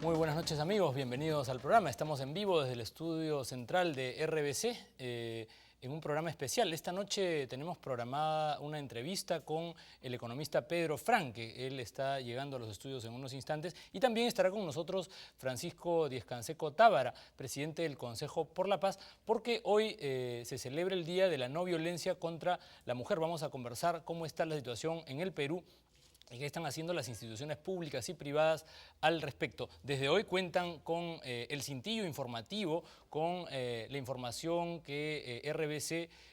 Muy buenas noches amigos, bienvenidos al programa. Estamos en vivo desde el estudio central de RBC en un programa especial. Esta noche tenemos programada una entrevista con el economista Pedro Franque. Él está llegando a los estudios en unos instantes y también estará con nosotros Francisco Diez-Canseco Tábara, presidente del Consejo por la Paz, porque hoy se celebra el Día de la No Violencia contra la Mujer. Vamos a conversar cómo está la situación en el Perú y qué están haciendo las instituciones públicas y privadas al respecto. Desde hoy cuentan con el cintillo informativo, con la información que RBC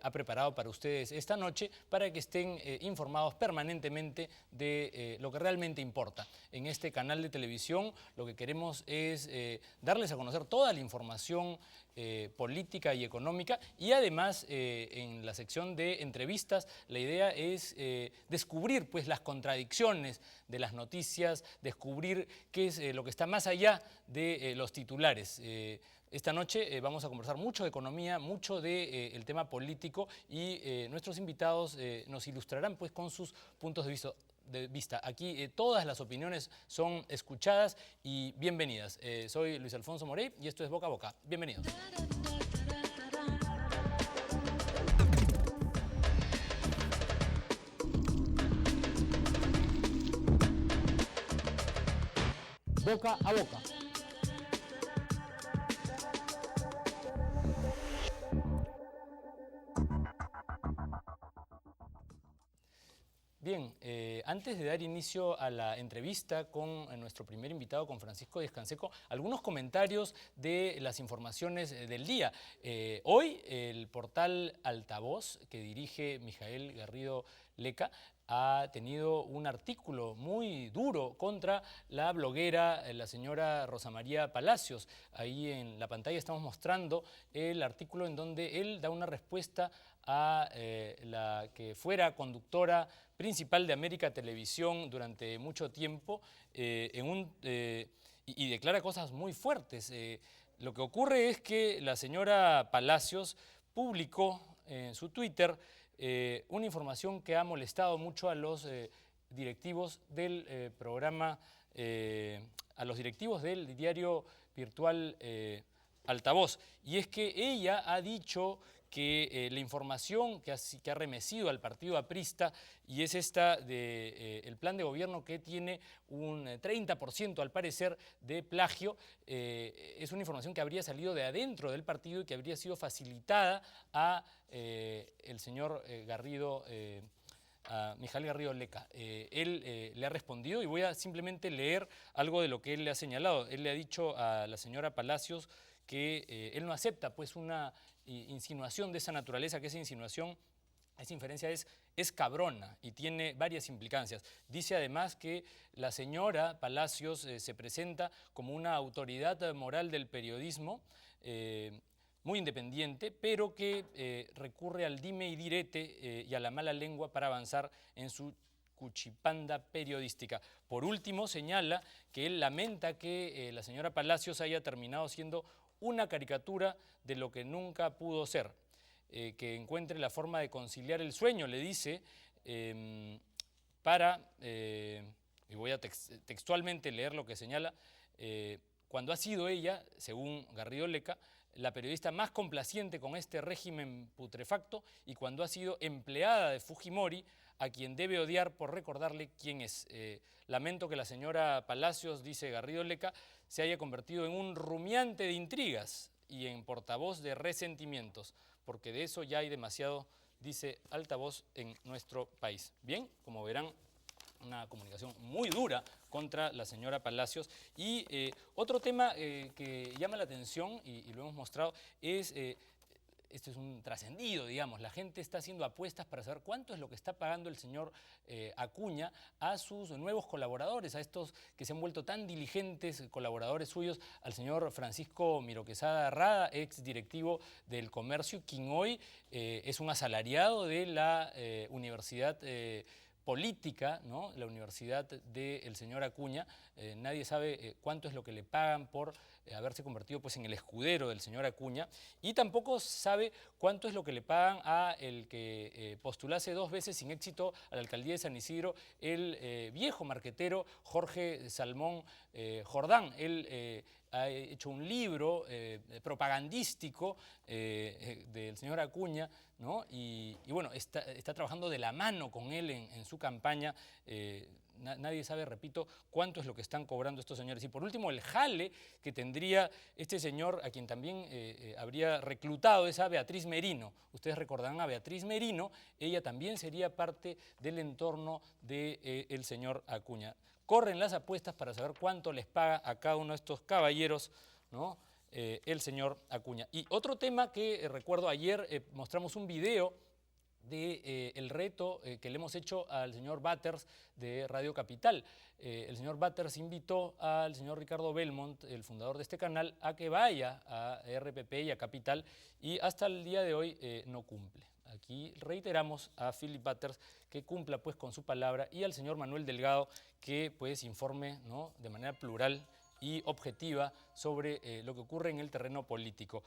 ha preparado para ustedes esta noche para que estén informados permanentemente de lo que realmente importa. En este canal de televisión lo que queremos es darles a conocer toda la información política y económica y además en la sección de entrevistas la idea es descubrir pues las contradicciones de las noticias, descubrir qué es lo que está más allá de los titulares. Esta noche vamos a conversar mucho de economía, mucho del tema político y nuestros invitados nos ilustrarán pues con sus puntos de vista. Aquí todas las opiniones son escuchadas y bienvenidas. Soy Luis Alfonso Morey y esto es Boca a Boca. Bienvenidos. Boca a Boca. Bien, antes de dar inicio a la entrevista con nuestro primer invitado, con Francisco Diez-Canseco, algunos comentarios de las informaciones del día. Hoy el portal Altavoz, que dirige Mijael Garrido Leca, ha tenido un artículo muy duro contra la bloguera, la señora Rosa María Palacios. Ahí en la pantalla estamos mostrando el artículo en donde él da una respuesta a la que fuera conductora principal de América Televisión durante mucho tiempo y declara cosas muy fuertes. Lo que ocurre es que la señora Palacios publicó en su Twitter una información que ha molestado mucho a los directivos del programa, a los directivos del diario virtual Altavoz. Y es que ella ha dicho que la información que ha remecido al partido aprista, y es esta del plan de gobierno que tiene un 30% al parecer de plagio, es una información que habría salido de adentro del partido y que habría sido facilitada a el señor Garrido, a Mijael Garrido Leca. Él le ha respondido y voy a simplemente leer algo de lo que él le ha señalado. Él le ha dicho a la señora Palacios que él no acepta pues una insinuación de esa naturaleza, que esa insinuación, esa inferencia es cabrona y tiene varias implicancias. Dice además que la señora Palacios se presenta como una autoridad moral del periodismo, muy independiente, pero que recurre al dime y direte y a la mala lengua para avanzar en su cuchipanda periodística. Por último, señala que él lamenta que la señora Palacios haya terminado siendo una caricatura de lo que nunca pudo ser, que encuentre la forma de conciliar el sueño, le dice, y voy a textualmente leer lo que señala, cuando ha sido ella, según Garrido Leca, la periodista más complaciente con este régimen putrefacto y cuando ha sido empleada de Fujimori, a quien debe odiar por recordarle quién es. Lamento que la señora Palacios, dice Garrido Leca, se haya convertido en un rumiante de intrigas y en portavoz de resentimientos, porque de eso ya hay demasiado, dice Altavoz, en nuestro país. Bien, como verán, una comunicación muy dura contra la señora Palacios. Y otro tema que llama la atención, y lo hemos mostrado, es, esto es un trascendido, digamos, la gente está haciendo apuestas para saber cuánto es lo que está pagando el señor Acuña a sus nuevos colaboradores, a estos que se han vuelto tan diligentes colaboradores suyos, al señor Francisco Miro Quesada Rada, ex directivo del Comercio, quien hoy es un asalariado de la Universidad política, ¿no? La universidad del señor Acuña. Nadie sabe cuánto es lo que le pagan por haberse convertido pues, en el escudero del señor Acuña, y tampoco sabe cuánto es lo que le pagan a el que postulase 2 veces sin éxito a la alcaldía de San Isidro, el viejo marquetero Jorge Salmón Jordán. Él ha hecho un libro propagandístico del señor Acuña, ¿no? Y bueno, está trabajando de la mano con él en su campaña. Nadie sabe, repito, cuánto es lo que están cobrando estos señores. Y por último, el jale que tendría este señor, a quien también habría reclutado, es a Beatriz Merino. Ustedes recordarán a Beatriz Merino, ella también sería parte del entorno del señor Acuña. Corren las apuestas para saber cuánto les paga a cada uno de estos caballeros, ¿no? El señor Acuña. Y otro tema que recuerdo ayer, mostramos un video del reto que le hemos hecho al señor Batters de Radio Capital. El señor Batters invitó al señor Ricardo Belmont, el fundador de este canal, a que vaya a RPP y a Capital, y hasta el día de hoy no cumple. Aquí reiteramos a Philip Batters que cumpla pues con su palabra, y al señor Manuel Delgado que pues informe, ¿no?, de manera plural y objetiva sobre lo que ocurre en el terreno político.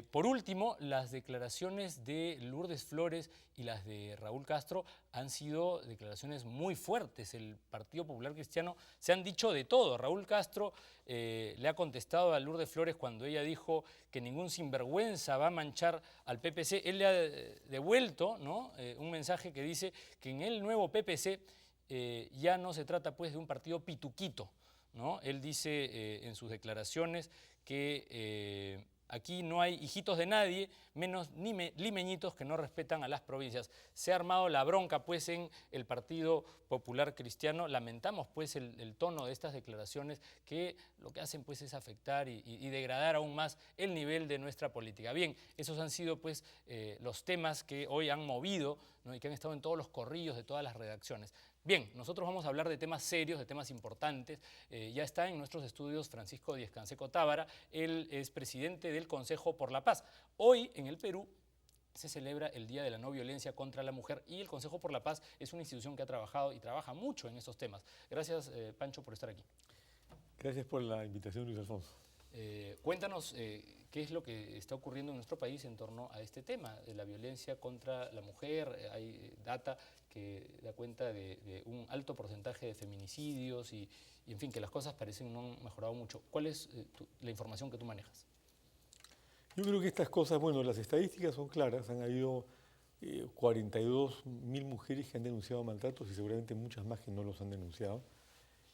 Por último, las declaraciones de Lourdes Flores y las de Raúl Castro han sido declaraciones muy fuertes. El Partido Popular Cristiano se han dicho de todo. Raúl Castro le ha contestado a Lourdes Flores cuando ella dijo que ningún sinvergüenza va a manchar al PPC. Él le ha devuelto, ¿no?, un mensaje que dice que en el nuevo PPC ya no se trata pues de un partido pituquito, ¿no? Él dice en sus declaraciones que aquí no hay hijitos de nadie, menos ni limeñitos que no respetan a las provincias. Se ha armado la bronca pues en el Partido Popular Cristiano. Lamentamos pues el tono de estas declaraciones, que lo que hacen pues es afectar y degradar aún más el nivel de nuestra política. Bien, esos han sido pues los temas que hoy han movido, ¿no?, y que han estado en todos los corrillos de todas las redacciones. Bien, nosotros vamos a hablar de temas serios, de temas importantes. Ya está en nuestros estudios Francisco Díez Canseco Tábara. Él es presidente del Consejo por la Paz. Hoy en el Perú se celebra el Día de la No Violencia contra la Mujer, y el Consejo por la Paz es una institución que ha trabajado y trabaja mucho en estos temas. Gracias, Pancho, por estar aquí. Gracias por la invitación, Luis Alfonso. Cuéntanos qué es lo que está ocurriendo en nuestro país en torno a este tema de la violencia contra la mujer. Hay data que da cuenta de un alto porcentaje de feminicidios y en fin, que las cosas parecen no han mejorado mucho. ¿Cuál es la información que tú manejas? Yo creo que estas cosas, bueno, las estadísticas son claras. Han habido 42.000 mujeres que han denunciado maltratos, y seguramente muchas más que no los han denunciado.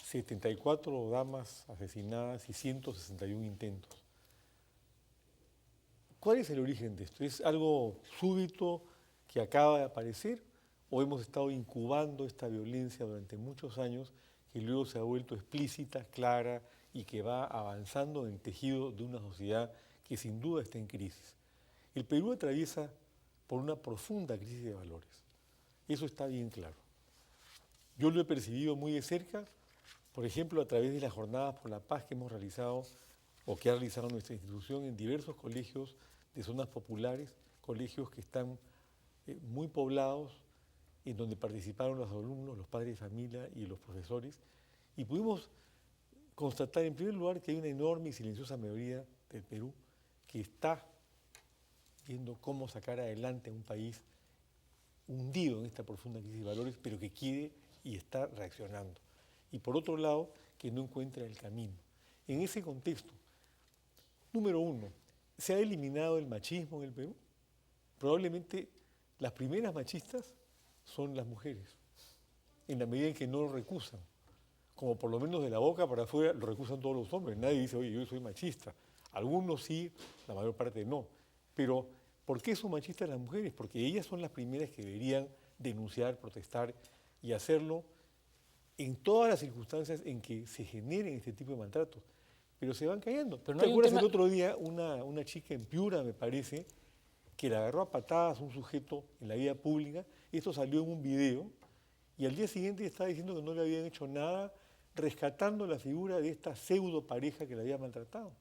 74 damas asesinadas y 161 intentos. ¿Cuál es el origen de esto? ¿Es algo súbito que acaba de aparecer, o hemos estado incubando esta violencia durante muchos años, que luego se ha vuelto explícita, clara, y que va avanzando en el tejido de una sociedad que sin duda está en crisis? El Perú atraviesa por una profunda crisis de valores. Eso está bien claro. Yo lo he percibido muy de cerca, por ejemplo, a través de las jornadas por la paz que hemos realizado, o que ha realizado nuestra institución en diversos colegios de zonas populares, colegios que están muy poblados, en donde participaron los alumnos, los padres de familia y los profesores, y pudimos constatar en primer lugar que hay una enorme y silenciosa mayoría del Perú que está viendo cómo sacar adelante a un país hundido en esta profunda crisis de valores, pero que quiere y está reaccionando. Y por otro lado, que no encuentra el camino. En ese contexto, número uno, ¿se ha eliminado el machismo en el Perú? Probablemente las primeras machistas son las mujeres, en la medida en que no lo recusan. Como por lo menos de la boca para afuera lo recusan todos los hombres. Nadie dice, oye, yo soy machista. Algunos sí, la mayor parte no. Pero, ¿por qué son machistas las mujeres? Porque ellas son las primeras que deberían denunciar, protestar y hacerlo en todas las circunstancias en que se generen este tipo de maltratos. Pero se van cayendo. Pero no ¿Te hay acuerdas un tema... el otro día una chica en Piura, me parece, que le agarró a patadas a un sujeto en la vía pública? Esto salió en un video, y al día siguiente estaba diciendo que no le habían hecho nada, rescatando la figura de esta pseudo pareja que la había maltratado.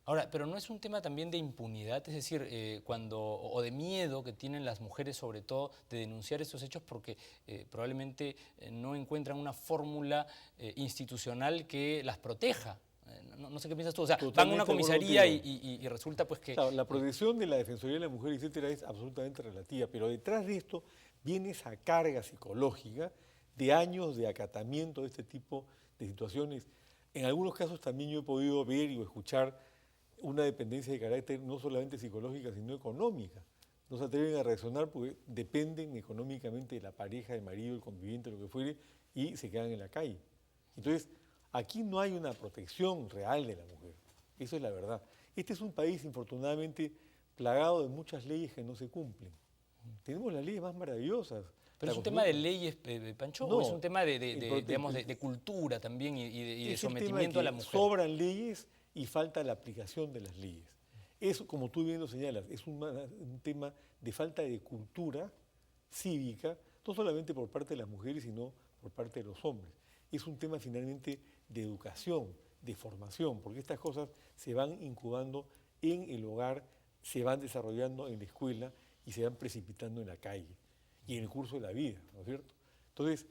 Ahora, pero no es un tema también de impunidad, es decir, o de miedo que tienen las mujeres sobre todo de denunciar estos hechos porque probablemente no encuentran una fórmula institucional que las proteja. No sé qué piensas tú, o sea, van a Totalmente una de acuerdo comisaría contigo. y resulta pues que... Claro, la protección de la Defensoría de la Mujer, etcétera, es absolutamente relativa, pero detrás de esto viene esa carga psicológica de años de acatamiento de este tipo de situaciones. En algunos casos también yo he podido ver y escuchar una dependencia de carácter no solamente psicológica, sino económica. No se atreven a reaccionar porque dependen económicamente de la pareja, del marido, el conviviente, lo que fuere, y se quedan en la calle. Entonces, aquí no hay una protección real de la mujer. Eso es la verdad. Este es un país, infortunadamente, plagado de muchas leyes que no se cumplen. Tenemos las leyes más maravillosas. Pero La es un tema de Constitución- leyes, Pancho, o es un No, tema el digamos, de cultura también y de es el tema de sometimiento a la que mujer. sobran leyes y falta la aplicación de las leyes. Eso, como tú bien lo señalas, es un tema de falta de cultura cívica, no solamente por parte de las mujeres, sino por parte de los hombres. Es un tema finalmente de educación, de formación, porque estas cosas se van incubando en el hogar, se van desarrollando en la escuela y se van precipitando en la calle y en el curso de la vida, ¿no es cierto? Entonces,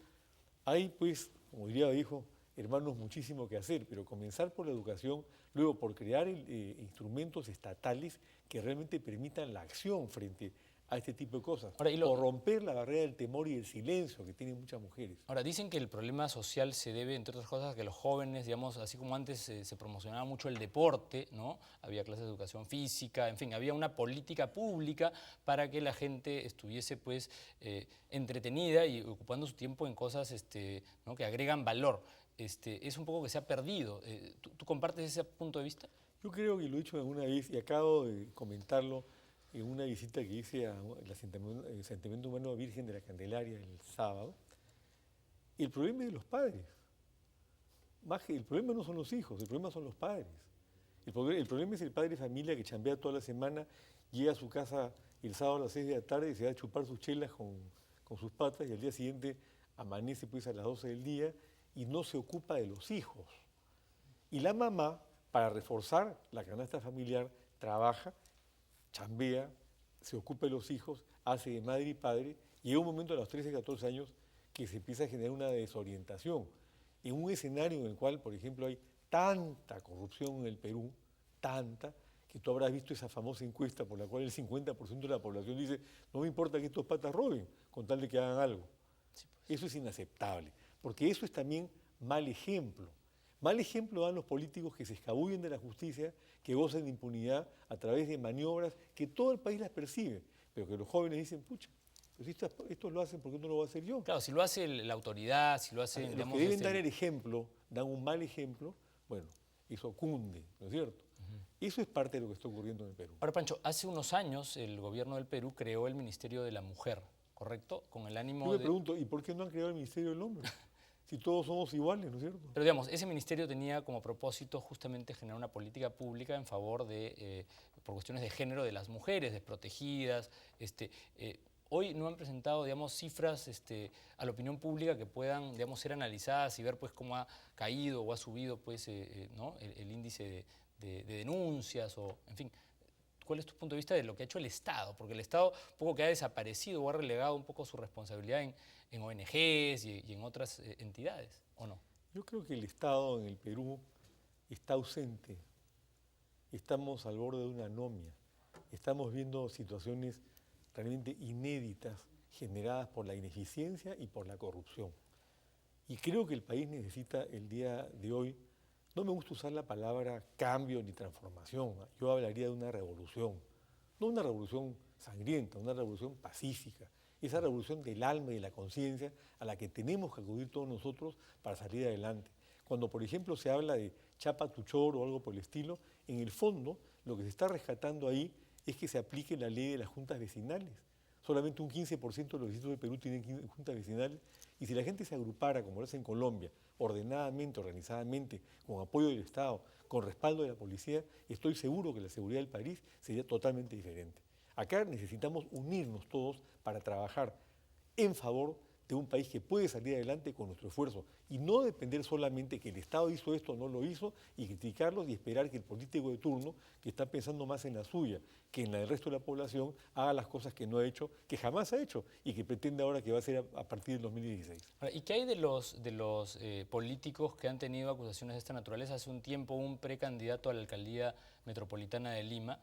hay pues, como diría mi hijo, hermanos, muchísimo que hacer, pero comenzar por la educación, luego por crear instrumentos estatales que realmente permitan la acción frente a este tipo de cosas, Ahora, por romper la barrera del temor y del silencio que tienen muchas mujeres. Ahora, dicen que el problema social se debe, entre otras cosas, a que los jóvenes, digamos, así como antes se promocionaba mucho el deporte, ¿no? Había clases de educación física, en fin, había una política pública para que la gente estuviese, pues, entretenida y ocupando su tiempo en cosas, ¿no? que agregan valor. Es un poco que se ha perdido. ¿Tú compartes ese punto de vista? Yo creo que lo he dicho alguna vez y acabo de comentarlo en una visita que hice al asentamiento humano Virgen de la Candelaria el sábado. El problema es de los padres. Más que el problema no son los hijos, el problema son los padres. El problema es el padre de familia que chambea toda la semana, llega a su casa el sábado a las 6 de la tarde y se va a chupar sus chelas con sus patas y al día siguiente amanece pues a las 12 del día y no se ocupa de los hijos. Y la mamá, para reforzar la canasta familiar, trabaja, chambea, se ocupa de los hijos, hace de madre y padre, y llega un momento a los 13, 14 años que se empieza a generar una desorientación. En un escenario en el cual, por ejemplo, hay tanta corrupción en el Perú, tanta, que tú habrás visto esa famosa encuesta por la cual el 50% de la población dice, no me importa que estos patas roben, con tal de que hagan algo. Eso es inaceptable, porque eso es también mal ejemplo. Mal ejemplo dan los políticos que se escabullen de la justicia, que gozan de impunidad a través de maniobras que todo el país las percibe, pero que los jóvenes dicen, pucha, pues esto lo hacen, ¿por qué no lo voy a hacer yo? Claro, si lo hace la autoridad, si lo hace, Los digamos... que deben dar el ejemplo, dan un mal ejemplo, bueno, eso cunde, ¿no es cierto? Eso es parte de lo que está ocurriendo en el Perú. Ahora, Pancho, hace unos años el gobierno del Perú creó el Ministerio de la Mujer, ¿correcto? Con el ánimo Yo me de... pregunto, ¿y por qué no han creado el Ministerio del Hombre? Si todos somos iguales, ¿no es cierto? Pero digamos, ese ministerio tenía como propósito justamente generar una política pública en favor de, por cuestiones de género, de las mujeres desprotegidas. Hoy no han presentado, digamos, cifras a la opinión pública que puedan, digamos, ser analizadas y ver, pues, cómo ha caído o ha subido, pues, ¿no? el índice de denuncias o, en fin. ¿Cuál es tu punto de vista de lo que ha hecho el Estado? Porque el Estado un poco que ha desaparecido o ha relegado un poco su responsabilidad en ONGs y en otras entidades, ¿o no? Yo creo que el Estado en el Perú está ausente. Estamos al borde de una anomia. Estamos viendo situaciones realmente inéditas generadas por la ineficiencia y por la corrupción. Y creo que el país necesita el día de hoy, no me gusta usar la palabra cambio ni transformación, yo hablaría de una revolución, no una revolución sangrienta, una revolución pacífica, esa revolución del alma y de la conciencia a la que tenemos que acudir todos nosotros para salir adelante. Cuando, por ejemplo, se habla de chapa tu choro o algo por el estilo, en el fondo lo que se está rescatando ahí es que se aplique la ley de las juntas vecinales. Solamente un 15% de los distritos del Perú tienen juntas vecinales y si la gente se agrupara, como lo hace en Colombia, ordenadamente, organizadamente, con apoyo del Estado, con respaldo de la policía, estoy seguro que la seguridad del país sería totalmente diferente. Acá necesitamos unirnos todos para trabajar en favor de un país que puede salir adelante con nuestro esfuerzo y no depender solamente que el Estado hizo esto o no lo hizo y criticarlos y esperar que el político de turno, que está pensando más en la suya que en la del resto de la población, haga las cosas que no ha hecho, que jamás ha hecho y que pretende ahora que va a hacer a partir del 2016. Ahora, ¿y qué hay de los políticos que han tenido acusaciones de esta naturaleza? Hace un tiempo un precandidato a la alcaldía metropolitana de Lima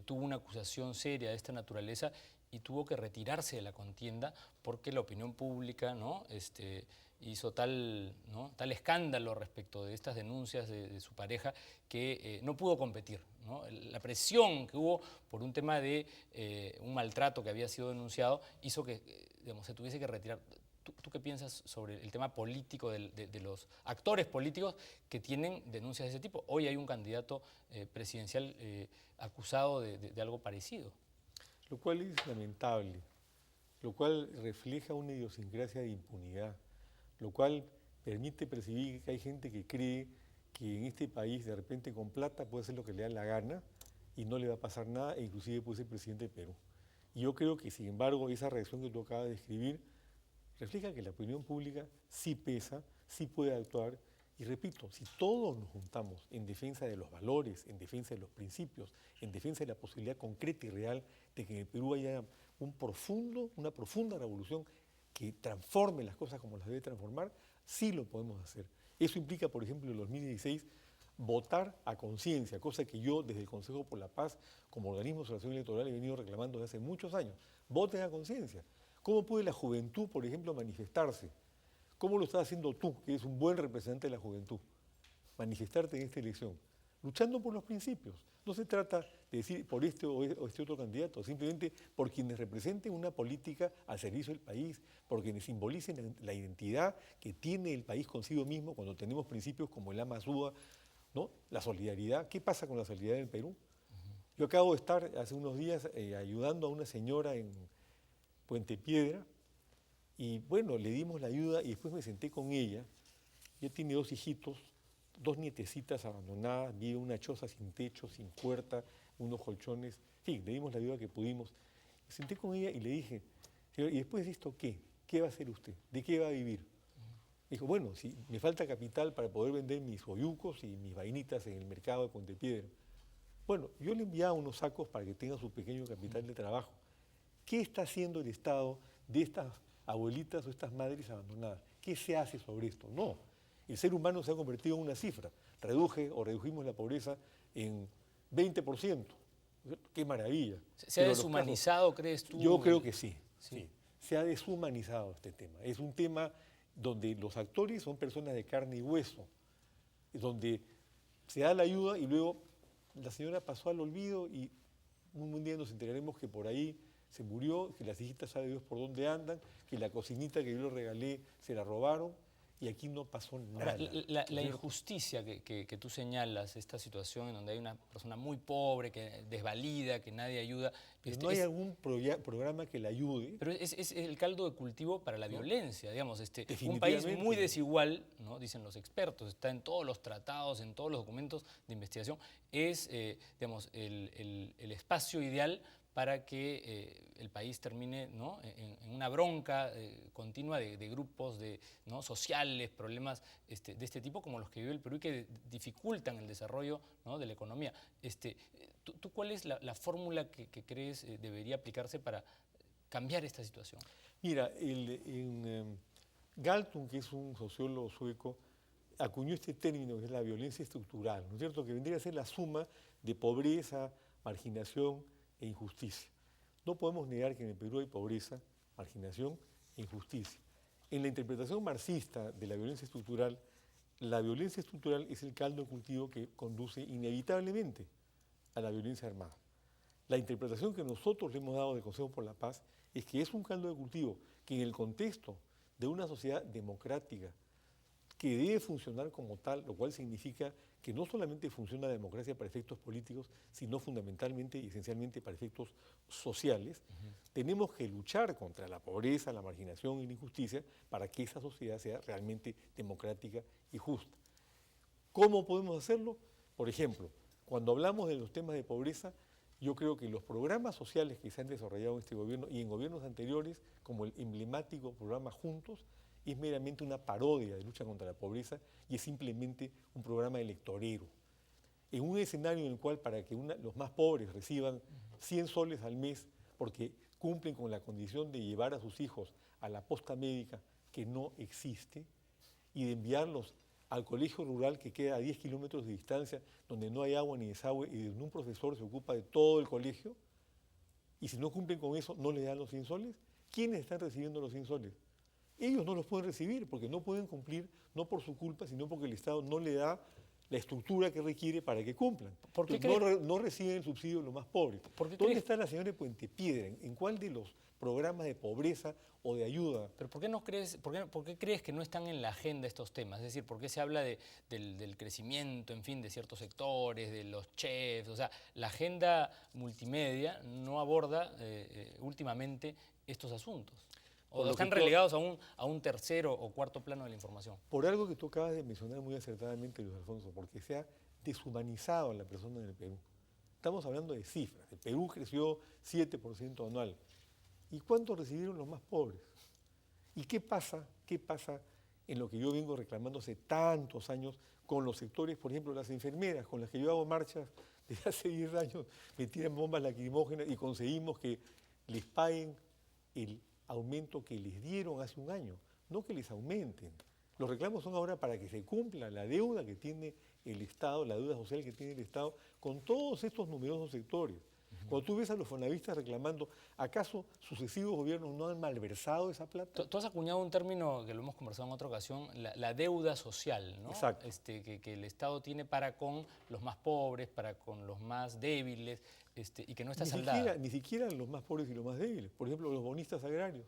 tuvo una acusación seria de esta naturaleza y tuvo que retirarse de la contienda porque la opinión pública, ¿no? Hizo tal escándalo respecto de estas denuncias de su pareja que no pudo competir, ¿no? La presión que hubo por un tema de un maltrato que había sido denunciado hizo que digamos, se tuviese que retirar. ¿Tú qué piensas sobre el tema político de los actores políticos que tienen denuncias de ese tipo? Hoy hay un candidato presidencial acusado de algo parecido. Lo cual es lamentable, lo cual refleja una idiosincrasia de impunidad, lo cual permite percibir que hay gente que cree que en este país de repente con plata puede hacer lo que le da la gana y no le va a pasar nada e inclusive puede ser presidente de Perú. Y yo creo que sin embargo esa reacción que tú acabas de describir refleja que la opinión pública sí pesa, sí puede actuar. Y repito, si todos nos juntamos en defensa de los valores, en defensa de los principios, en defensa de la posibilidad concreta y real de que en el Perú haya una profunda revolución que transforme las cosas como las debe transformar, sí lo podemos hacer. Eso implica, por ejemplo, en el 2016, votar a conciencia, cosa que yo desde el Consejo por la Paz, como organismo de observación electoral, he venido reclamando desde hace muchos años. Voten a conciencia. ¿Cómo puede la juventud, por ejemplo, manifestarse? ¿Cómo lo estás haciendo tú, que eres un buen representante de la juventud? Manifestarte en esta elección, luchando por los principios. No se trata de decir por este o este otro candidato, simplemente por quienes representen una política al servicio del país, por quienes simbolicen la identidad que tiene el país consigo mismo cuando tenemos principios como el Amazúa, ¿no? La solidaridad. ¿Qué pasa con la solidaridad en el Perú? Yo acabo de estar hace unos días ayudando a una señora en Puente Piedra, y bueno, le dimos la ayuda y después me senté con ella. Ella tiene 2 hijitos, 2 nietecitas abandonadas, vive en una choza sin techo, sin puerta, unos colchones. En fin, le dimos la ayuda que pudimos. Me senté con ella y le dije, señor, ¿y después de esto qué? ¿Qué va a hacer usted? ¿De qué va a vivir? Dijo, bueno, si me falta capital para poder vender mis oyucos y mis vainitas en el mercado de Puente Piedra. Bueno, yo le enviaba unos sacos para que tenga su pequeño capital de trabajo. ¿Qué está haciendo el Estado de estas abuelitas o estas madres abandonadas? ¿Qué se hace sobre esto? No. El ser humano se ha convertido en una cifra. Redujimos la pobreza en 20%. ¡Qué maravilla! ¿Se ha deshumanizado, crees tú? Yo creo que sí, sí. Se ha deshumanizado este tema. Es un tema donde los actores son personas de carne y hueso, donde se da la ayuda y luego la señora pasó al olvido y un día nos enteraremos que por ahí se murió, que las hijitas sabe Dios por dónde andan, que la cocinita que yo le regalé se la robaron y aquí no pasó nada. Ahora, la injusticia que tú señalas, esta situación en donde hay una persona muy pobre, que desvalida, que nadie ayuda. Pero no hay algún programa que la ayude. Pero es el caldo de cultivo para la violencia, digamos. Un país muy desigual, ¿no? Dicen los expertos, está en todos los tratados, en todos los documentos de investigación, es digamos, el espacio ideal para que el país termine, ¿no? en una bronca continua de grupos ¿no? sociales, problemas de este tipo como los que vive el Perú y que dificultan el desarrollo, ¿no? de la economía. ¿Tú cuál es la fórmula que crees debería aplicarse para cambiar esta situación? Mira, Galtung, que es un sociólogo sueco, acuñó este término que es la violencia estructural, ¿no es cierto?, que vendría a ser la suma de pobreza, marginación e injusticia. No podemos negar que en el Perú hay pobreza, marginación e injusticia. En la interpretación marxista de la violencia estructural es el caldo de cultivo que conduce inevitablemente a la violencia armada. La interpretación que nosotros le hemos dado del Consejo por la Paz es que es un caldo de cultivo que en el contexto de una sociedad democrática que debe funcionar como tal, lo cual significa que no solamente funciona la democracia para efectos políticos, sino fundamentalmente y esencialmente para efectos sociales, tenemos que luchar contra la pobreza, la marginación y la injusticia para que esa sociedad sea realmente democrática y justa. ¿Cómo podemos hacerlo? Por ejemplo, cuando hablamos de los temas de pobreza, Yo creo que los programas sociales que se han desarrollado en este gobierno y en gobiernos anteriores, como el emblemático programa Juntos, es meramente una parodia de lucha contra la pobreza y es simplemente un programa electorero. En un escenario en el cual para que los más pobres reciban 100 soles al mes porque cumplen con la condición de llevar a sus hijos a la posta médica que no existe y de enviarlos al colegio rural que queda a 10 kilómetros de distancia, donde no hay agua ni desagüe y donde un profesor se ocupa de todo el colegio, y si no cumplen con eso, no les dan los 100 soles. ¿Quiénes están recibiendo los 100 soles? Ellos no los pueden recibir porque no pueden cumplir, no por su culpa, sino porque el Estado no le da la estructura que requiere para que cumplan. ¿Por qué No reciben el subsidio los más pobres. ¿Dónde está la señora de Puente Piedra? ¿En cuál de los programas de pobreza o de ayuda? Pero ¿por qué crees que no están en la agenda estos temas? Es decir, ¿por qué se habla del crecimiento, en fin, de ciertos sectores, de los chefs? O sea, la agenda multimedia no aborda últimamente estos asuntos. ¿O están relegados a un tercero o cuarto plano de la información? Por algo que tú acabas de mencionar muy acertadamente, Luis Alfonso, porque se ha deshumanizado a la persona en el Perú. Estamos hablando de cifras. El Perú creció 7% anual. ¿Y cuánto recibieron los más pobres? ¿Y qué pasa en lo que yo vengo reclamando hace tantos años con los sectores, por ejemplo, las enfermeras, con las que yo hago marchas desde hace 10 años, me tiran bombas lacrimógenas y conseguimos que les paguen el aumento que les dieron hace un año, no que les aumenten. Los reclamos son ahora para que se cumpla la deuda que tiene el Estado, la deuda social que tiene el Estado con todos estos numerosos sectores. Cuando tú ves a los fonavistas reclamando, ¿acaso sucesivos gobiernos no han malversado esa plata? Tú has acuñado un término que lo hemos conversado en otra ocasión, la deuda social, ¿no? Exacto. Que el Estado tiene para con los más pobres, para con los más débiles, y que no está saldada. Ni siquiera los más pobres y los más débiles. Por ejemplo, los bonistas agrarios.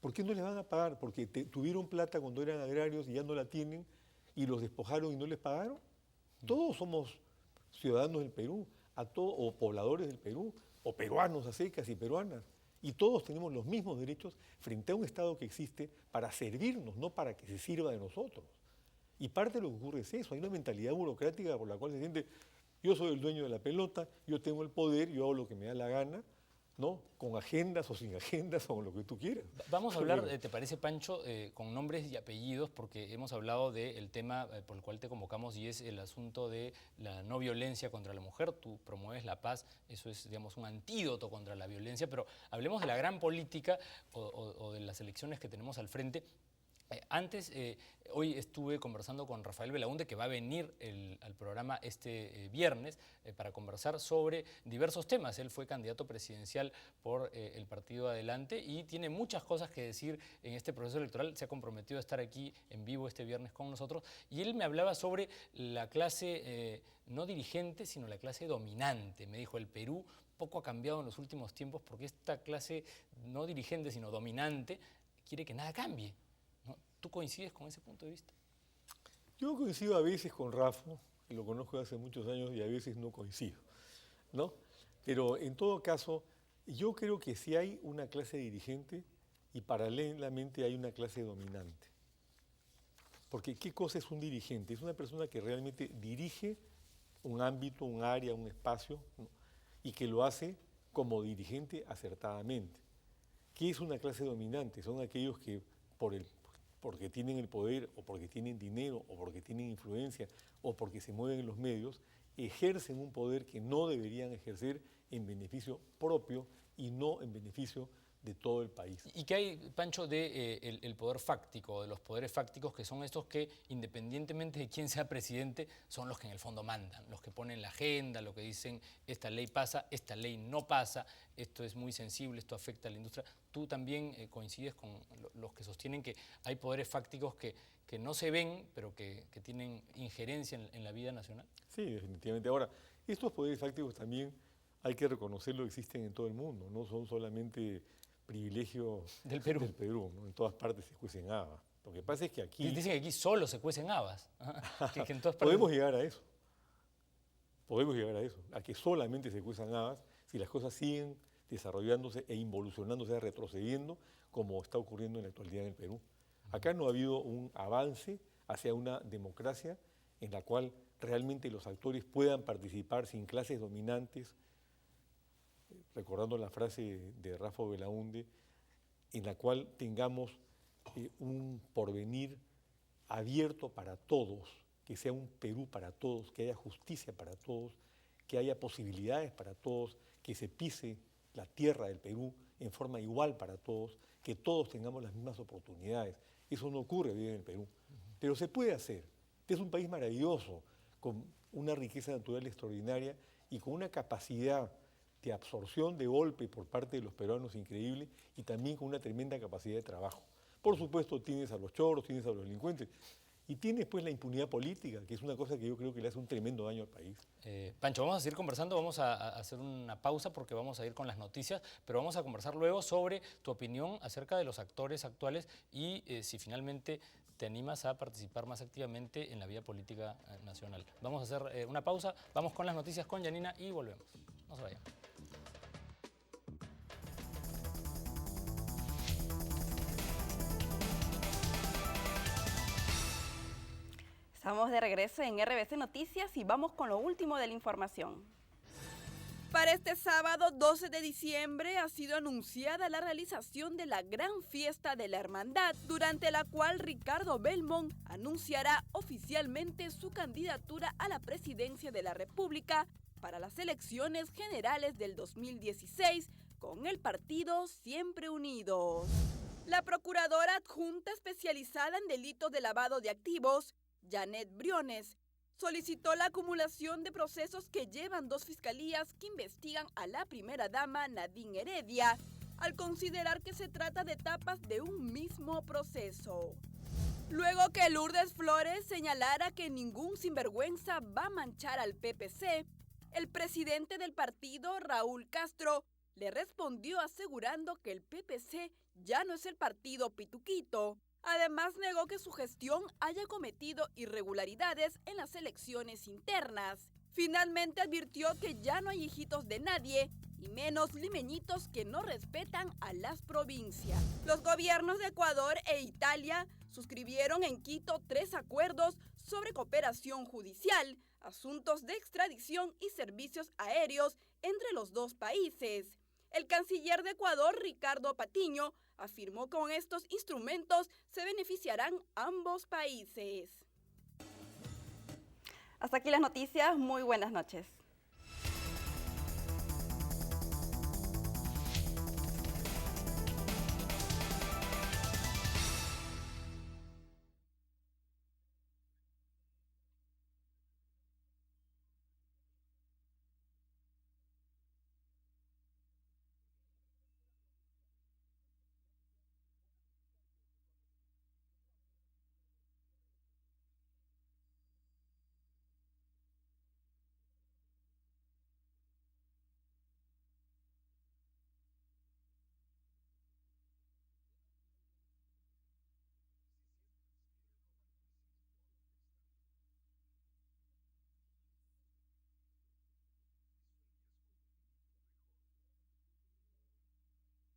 ¿Por qué no les van a pagar? ¿Porque tuvieron plata cuando eran agrarios y ya no la tienen y los despojaron y no les pagaron? Todos somos ciudadanos del Perú, o pobladores del Perú, o peruanos a secas y peruanas. Y todos tenemos los mismos derechos frente a un Estado que existe para servirnos, no para que se sirva de nosotros. Y parte de lo que ocurre es eso, hay una mentalidad burocrática por la cual se siente, yo soy el dueño de la pelota, yo tengo el poder, yo hago lo que me da la gana, ¿no? Con agendas o sin agendas o con lo que tú quieras. Vamos a hablar, ¿te parece, Pancho, con nombres y apellidos? Porque hemos hablado del tema por el cual te convocamos y es el asunto de la no violencia contra la mujer. Tú promueves la paz, eso es, digamos, un antídoto contra la violencia, pero hablemos de la gran política o de las elecciones que tenemos al frente. Hoy estuve conversando con Rafael Belaunde, que va a venir al programa este viernes para conversar sobre diversos temas. Él fue candidato presidencial por el Partido Adelante y tiene muchas cosas que decir en este proceso electoral. Se ha comprometido a estar aquí en vivo este viernes con nosotros y él me hablaba sobre la clase no dirigente, sino la clase dominante. Me dijo, el Perú poco ha cambiado en los últimos tiempos porque esta clase no dirigente, sino dominante, quiere que nada cambie. ¿Tú coincides con ese punto de vista? Yo coincido a veces con Rafa, que lo conozco hace muchos años, y a veces no coincido, ¿no? Pero en todo caso, yo creo que sí hay una clase dirigente y paralelamente hay una clase dominante. Porque ¿qué cosa es un dirigente? Es una persona que realmente dirige un ámbito, un área, un espacio, ¿no? Y que lo hace como dirigente acertadamente. ¿Qué es una clase dominante? Son aquellos que porque tienen el poder o porque tienen dinero o porque tienen influencia o porque se mueven en los medios, ejercen un poder que no deberían ejercer en beneficio propio y no en beneficio de todo el país. ¿Y qué hay, Pancho, el poder fáctico, de los poderes fácticos, que son estos que, independientemente de quién sea presidente, son los que en el fondo mandan, los que ponen la agenda, lo que dicen, esta ley pasa, esta ley no pasa, esto es muy sensible, esto afecta a la industria? ¿Tú también coincides con los que sostienen que hay poderes fácticos que no se ven, pero que tienen injerencia en la vida nacional? Sí, definitivamente. Ahora, estos poderes fácticos también hay que reconocerlo, existen en todo el mundo, no son solamente privilegio del Perú, ¿no? En todas partes se cuecen habas. Lo que pasa es que aquí... Dicen que aquí solo se cuecen habas. Que en todas partes... Podemos llegar a eso. Podemos llegar a eso, a que solamente se cuezan habas si las cosas siguen desarrollándose e involucionándose, retrocediendo, como está ocurriendo en la actualidad en el Perú. Acá no ha habido un avance hacia una democracia en la cual realmente los actores puedan participar sin clases dominantes, recordando la frase de Rafa Belaunde, en la cual tengamos un porvenir abierto para todos, que sea un Perú para todos, que haya justicia para todos, que haya posibilidades para todos, que se pise la tierra del Perú en forma igual para todos, que todos tengamos las mismas oportunidades. Eso no ocurre hoy en el Perú, pero se puede hacer. Este es un país maravilloso, con una riqueza natural extraordinaria y con una capacidad de absorción de golpe por parte de los peruanos increíble y también con una tremenda capacidad de trabajo. Por supuesto tienes a los choros, tienes a los delincuentes y tienes pues la impunidad política, que es una cosa que yo creo que le hace un tremendo daño al país. Pancho, vamos a seguir conversando, vamos a hacer una pausa porque vamos a ir con las noticias, pero vamos a conversar luego sobre tu opinión acerca de los actores actuales y si finalmente te animas a participar más activamente en la vida política nacional. Vamos a hacer una pausa, vamos con las noticias con Yanina y volvemos. No se vayan. Estamos de regreso en RBC Noticias y vamos con lo último de la información. Para este sábado 12 de diciembre ha sido anunciada la realización de la gran fiesta de la Hermandad, durante la cual Ricardo Belmont anunciará oficialmente su candidatura a la presidencia de la República para las elecciones generales del 2016 con el partido Siempre Unidos. La procuradora adjunta especializada en delitos de lavado de activos, Janet Briones, solicitó la acumulación de procesos que llevan 2 fiscalías que investigan a la primera dama Nadine Heredia, al considerar que se trata de etapas de un mismo proceso. Luego que Lourdes Flores señalara que ningún sinvergüenza va a manchar al PPC, el presidente del partido, Raúl Castro, le respondió asegurando que el PPC ya no es el partido pituquito. Además, negó que su gestión haya cometido irregularidades en las elecciones internas. Finalmente advirtió que ya no hay hijitos de nadie, y menos limeñitos que no respetan a las provincias. Los gobiernos de Ecuador e Italia suscribieron en Quito 3 acuerdos sobre cooperación judicial, asuntos de extradición y servicios aéreos entre los dos países. El canciller de Ecuador, Ricardo Patiño, afirmó que con estos instrumentos se beneficiarán ambos países. Hasta aquí las noticias, muy buenas noches.